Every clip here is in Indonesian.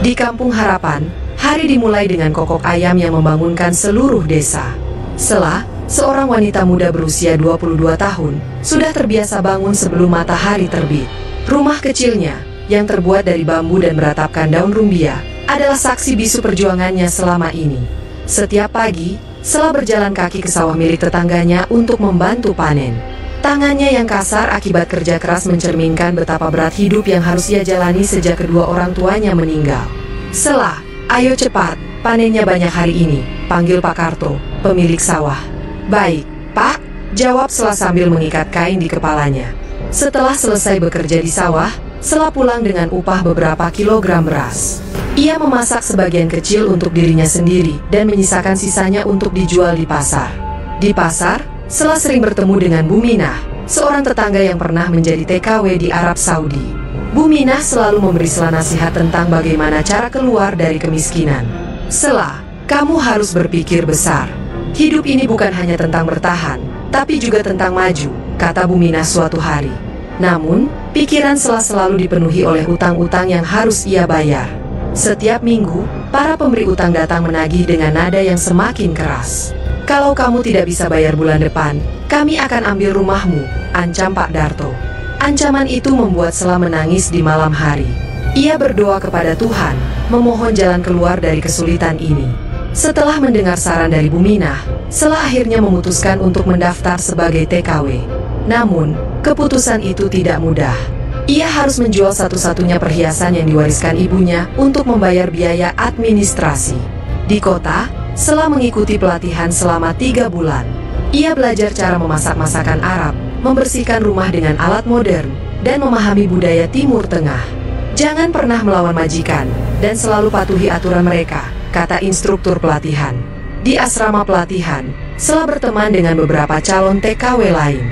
Di Kampung Harapan, hari dimulai dengan kokok ayam yang membangunkan seluruh desa. Sela, seorang wanita muda berusia 22 tahun, sudah terbiasa bangun sebelum matahari terbit. Rumah kecilnya, yang terbuat dari bambu dan beratapkan daun rumbia, adalah saksi bisu perjuangannya selama ini. Setiap pagi, Sela berjalan kaki ke sawah milik tetangganya untuk membantu panen. Tangannya yang kasar akibat kerja keras mencerminkan betapa berat hidup yang harus ia jalani sejak kedua orang tuanya meninggal. Sela, ayo cepat, panennya banyak hari ini, panggil Pak Karto, pemilik sawah. Baik, Pak, jawab Sela sambil mengikat kain di kepalanya. Setelah selesai bekerja di sawah, Sela pulang dengan upah beberapa kilogram beras. Ia memasak sebagian kecil untuk dirinya sendiri dan menyisakan sisanya untuk dijual di pasar. Di pasar, Sela sering bertemu dengan Bu Minah, seorang tetangga yang pernah menjadi TKW di Arab Saudi. Bu Minah selalu memberi Sela nasihat tentang bagaimana cara keluar dari kemiskinan. Sela, kamu harus berpikir besar. Hidup ini bukan hanya tentang bertahan, tapi juga tentang maju, kata Bu Minah suatu hari. Namun, pikiran Sela selalu dipenuhi oleh utang-utang yang harus ia bayar. Setiap minggu, para pemberi utang datang menagih dengan nada yang semakin keras. Kalau kamu tidak bisa bayar bulan depan, kami akan ambil rumahmu, ancam Pak Darto. Ancaman itu membuat Sela menangis di malam hari. Ia berdoa kepada Tuhan, memohon jalan keluar dari kesulitan ini. Setelah mendengar saran dari Bu Minah, Sela akhirnya memutuskan untuk mendaftar sebagai TKW. Namun, keputusan itu tidak mudah. Ia harus menjual satu-satunya perhiasan yang diwariskan ibunya untuk membayar biaya administrasi. Di kota, Sela mengikuti pelatihan selama 3 bulan. Ia belajar cara memasak masakan Arab, membersihkan rumah dengan alat modern, dan memahami budaya Timur Tengah. Jangan pernah melawan majikan, dan selalu patuhi aturan mereka, kata instruktur pelatihan. Di asrama pelatihan, Sela berteman dengan beberapa calon TKW lain.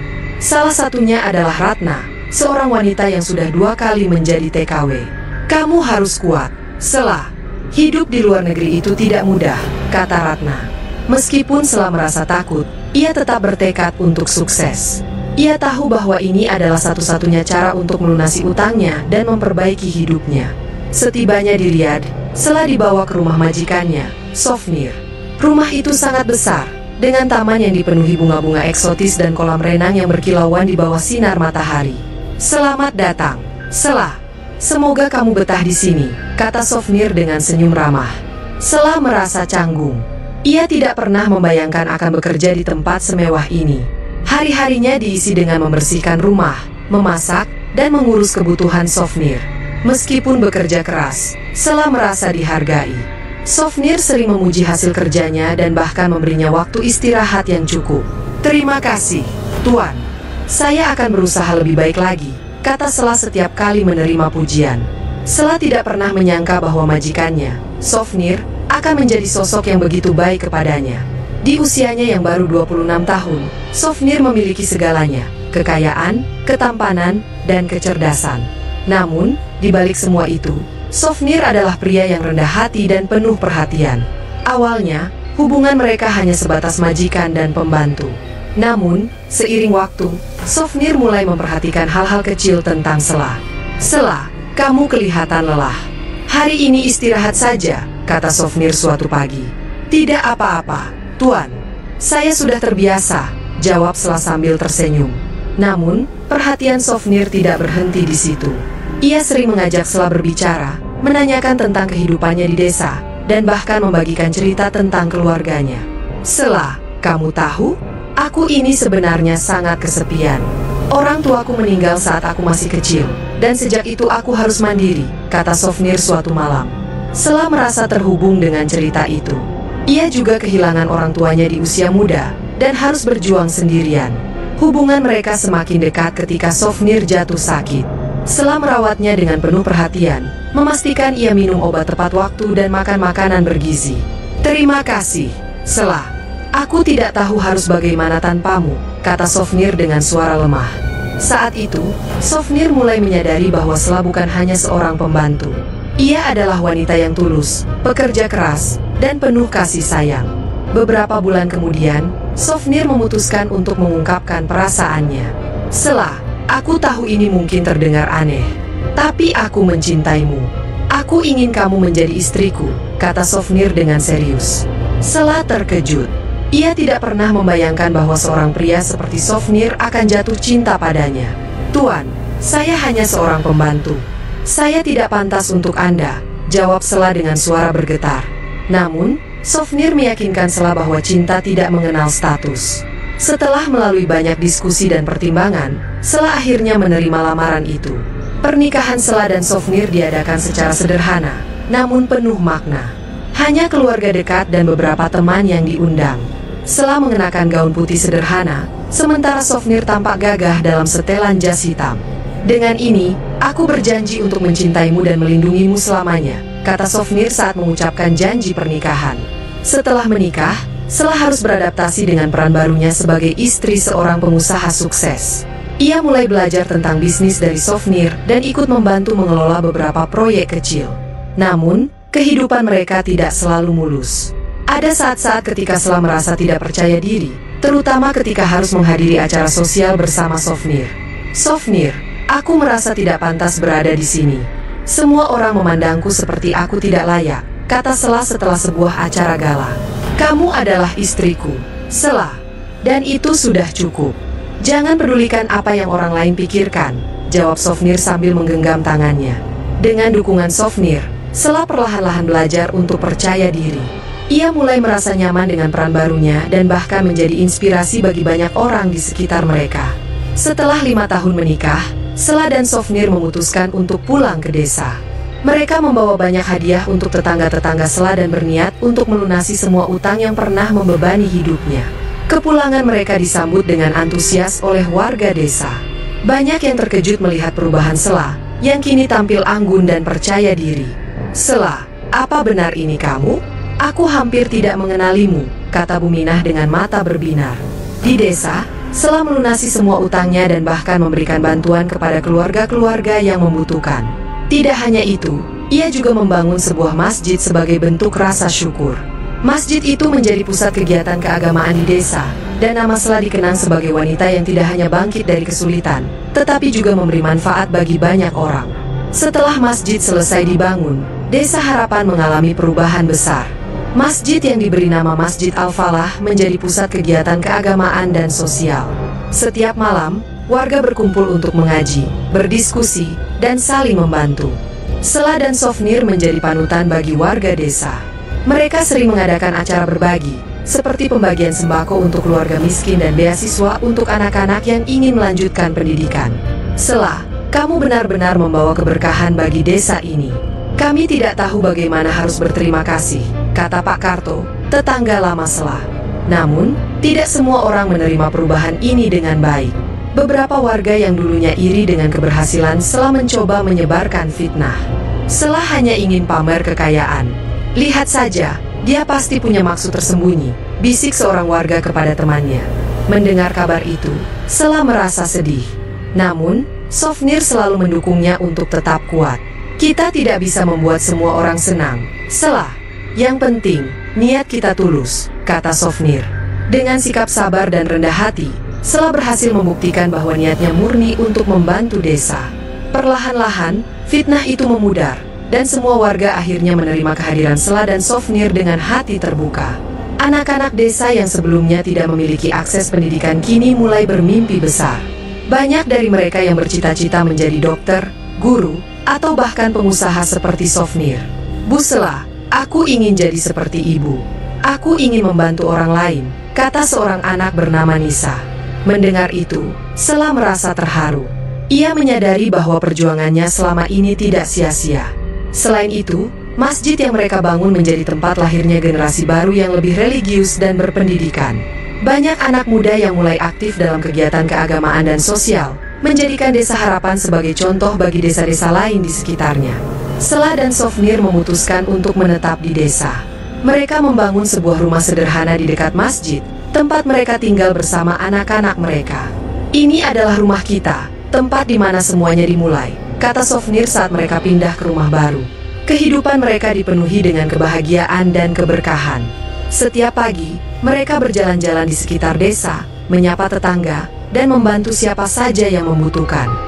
Salah satunya adalah Ratna, seorang wanita yang sudah 2 kali menjadi TKW. Kamu harus kuat, Sela. Hidup di luar negeri itu tidak mudah, kata Ratna. Meskipun Sela merasa takut, ia tetap bertekad untuk sukses. Ia tahu bahwa ini adalah satu-satunya cara untuk melunasi utangnya dan memperbaiki hidupnya. Setibanya di Riyadh, Sela dibawa ke rumah majikannya, Sofnir. Rumah itu sangat besar, dengan taman yang dipenuhi bunga-bunga eksotis dan kolam renang yang berkilauan di bawah sinar matahari. Selamat datang, Sela. Semoga kamu betah di sini, kata Sofnir dengan senyum ramah. Sela merasa canggung. Ia tidak pernah membayangkan akan bekerja di tempat semewah ini. Hari-harinya diisi dengan membersihkan rumah, memasak, dan mengurus kebutuhan Sofnir. Meskipun bekerja keras, Sela merasa dihargai. Sofnir sering memuji hasil kerjanya dan bahkan memberinya waktu istirahat yang cukup. Terima kasih, Tuan. Saya akan berusaha lebih baik lagi, kata Sela setiap kali menerima pujian. Sela tidak pernah menyangka bahwa majikannya, Sofnir, akan menjadi sosok yang begitu baik kepadanya. Di usianya yang baru 26 tahun, Sofnir memiliki segalanya, kekayaan, ketampanan, dan kecerdasan. Namun, di balik semua itu, Sofnir adalah pria yang rendah hati dan penuh perhatian. Awalnya, hubungan mereka hanya sebatas majikan dan pembantu. Namun, seiring waktu, Sofnir mulai memperhatikan hal-hal kecil tentang Sela. Sela, kamu kelihatan lelah. Hari ini istirahat saja, kata Sofnir suatu pagi. Tidak apa-apa, Tuan. Saya sudah terbiasa, jawab Sela sambil tersenyum. Namun, perhatian Sofnir tidak berhenti di situ. Ia sering mengajak Sela berbicara, menanyakan tentang kehidupannya di desa, dan bahkan membagikan cerita tentang keluarganya. Sela, kamu tahu? Aku ini sebenarnya sangat kesepian. Orang tuaku meninggal saat aku masih kecil, dan sejak itu aku harus mandiri, kata Sofnir suatu malam. Sela merasa terhubung dengan cerita itu. Ia juga kehilangan orang tuanya di usia muda, dan harus berjuang sendirian. Hubungan mereka semakin dekat ketika Sofnir jatuh sakit. Sela merawatnya dengan penuh perhatian, memastikan ia minum obat tepat waktu dan makan makanan bergizi. Terima kasih, Sela. Aku tidak tahu harus bagaimana tanpamu, kata Sofnir dengan suara lemah. Saat itu, Sofnir mulai menyadari bahwa Sela bukan hanya seorang pembantu. Ia adalah wanita yang tulus, pekerja keras, dan penuh kasih sayang. Beberapa bulan kemudian, Sofnir memutuskan untuk mengungkapkan perasaannya. Sela, aku tahu ini mungkin terdengar aneh, tapi aku mencintaimu. Aku ingin kamu menjadi istriku, kata Sofnir dengan serius. Sela terkejut. Ia tidak pernah membayangkan bahwa seorang pria seperti Sofnir akan jatuh cinta padanya. Tuan, saya hanya seorang pembantu. Saya tidak pantas untuk Anda, jawab Sela dengan suara bergetar. Namun, Sofnir meyakinkan Sela bahwa cinta tidak mengenal status. Setelah melalui banyak diskusi dan pertimbangan, Sela akhirnya menerima lamaran itu. Pernikahan Sela dan Sofnir diadakan secara sederhana, namun penuh makna. Hanya keluarga dekat dan beberapa teman yang diundang. Sela mengenakan gaun putih sederhana, sementara Sofnir tampak gagah dalam setelan jas hitam. Dengan ini, aku berjanji untuk mencintaimu dan melindungimu selamanya, kata Sofnir saat mengucapkan janji pernikahan. Setelah menikah, Sela harus beradaptasi dengan peran barunya sebagai istri seorang pengusaha sukses. Ia mulai belajar tentang bisnis dari Sofnir dan ikut membantu mengelola beberapa proyek kecil. Namun, kehidupan mereka tidak selalu mulus. Ada saat-saat ketika Sela merasa tidak percaya diri, terutama ketika harus menghadiri acara sosial bersama Sofnir. Sofnir, aku merasa tidak pantas berada di sini. Semua orang memandangku seperti aku tidak layak, kata Sela setelah sebuah acara gala. Kamu adalah istriku, Sela, dan itu sudah cukup. Jangan pedulikan apa yang orang lain pikirkan, jawab Sofnir sambil menggenggam tangannya. Dengan dukungan Sofnir, Sela perlahan-lahan belajar untuk percaya diri. Ia mulai merasa nyaman dengan peran barunya dan bahkan menjadi inspirasi bagi banyak orang di sekitar mereka. Setelah 5 tahun menikah, Sela dan Sofnir memutuskan untuk pulang ke desa. Mereka membawa banyak hadiah untuk tetangga-tetangga Sela dan berniat untuk melunasi semua utang yang pernah membebani hidupnya. Kepulangan mereka disambut dengan antusias oleh warga desa. Banyak yang terkejut melihat perubahan Sela, yang kini tampil anggun dan percaya diri. Sela, apa benar ini kamu? Aku hampir tidak mengenalimu, kata Buminah dengan mata berbinar. Di desa, Sela melunasi semua utangnya dan bahkan memberikan bantuan kepada keluarga-keluarga yang membutuhkan. Tidak hanya itu, ia juga membangun sebuah masjid sebagai bentuk rasa syukur. Masjid itu menjadi pusat kegiatan keagamaan di desa, dan nama Sela dikenang sebagai wanita yang tidak hanya bangkit dari kesulitan, tetapi juga memberi manfaat bagi banyak orang. Setelah masjid selesai dibangun, Desa Harapan mengalami perubahan besar. Masjid yang diberi nama Masjid Al-Falah menjadi pusat kegiatan keagamaan dan sosial. Setiap malam, warga berkumpul untuk mengaji, berdiskusi, dan saling membantu. Sela dan Sofnir menjadi panutan bagi warga desa. Mereka sering mengadakan acara berbagi, seperti pembagian sembako untuk keluarga miskin dan beasiswa untuk anak-anak yang ingin melanjutkan pendidikan. Sela, kamu benar-benar membawa keberkahan bagi desa ini. Kami tidak tahu bagaimana harus berterima kasih, kata Pak Karto, tetangga lama Sela. Namun, tidak semua orang menerima perubahan ini dengan baik. Beberapa warga yang dulunya iri dengan keberhasilan Sela mencoba menyebarkan fitnah. Sela hanya ingin pamer kekayaan. Lihat saja, dia pasti punya maksud tersembunyi, bisik seorang warga kepada temannya. Mendengar kabar itu, Sela merasa sedih. Namun, Sofnir selalu mendukungnya untuk tetap kuat. Kita tidak bisa membuat semua orang senang, Sela. Yang penting, niat kita tulus, kata Sofnir. Dengan sikap sabar dan rendah hati, Sela berhasil membuktikan bahwa niatnya murni untuk membantu desa. Perlahan-lahan, fitnah itu memudar, dan semua warga akhirnya menerima kehadiran Sela dan Sofnir dengan hati terbuka. Anak-anak desa yang sebelumnya tidak memiliki akses pendidikan kini mulai bermimpi besar. Banyak dari mereka yang bercita-cita menjadi dokter, guru, atau bahkan pengusaha seperti Sofnir. Bu Sela, aku ingin jadi seperti ibu. Aku ingin membantu orang lain, kata seorang anak bernama Nisa. Mendengar itu, Sela merasa terharu. Ia menyadari bahwa perjuangannya selama ini tidak sia-sia. Selain itu, masjid yang mereka bangun menjadi tempat lahirnya generasi baru yang lebih religius dan berpendidikan. Banyak anak muda yang mulai aktif dalam kegiatan keagamaan dan sosial, menjadikan Desa Harapan sebagai contoh bagi desa-desa lain di sekitarnya. Sela dan Sofnir memutuskan untuk menetap di desa. Mereka membangun sebuah rumah sederhana di dekat masjid, tempat mereka tinggal bersama anak-anak mereka. Ini adalah rumah kita, tempat di mana semuanya dimulai, kata Sofnir saat mereka pindah ke rumah baru. Kehidupan mereka dipenuhi dengan kebahagiaan dan keberkahan. Setiap pagi, mereka berjalan-jalan di sekitar desa, menyapa tetangga, dan membantu siapa saja yang membutuhkan.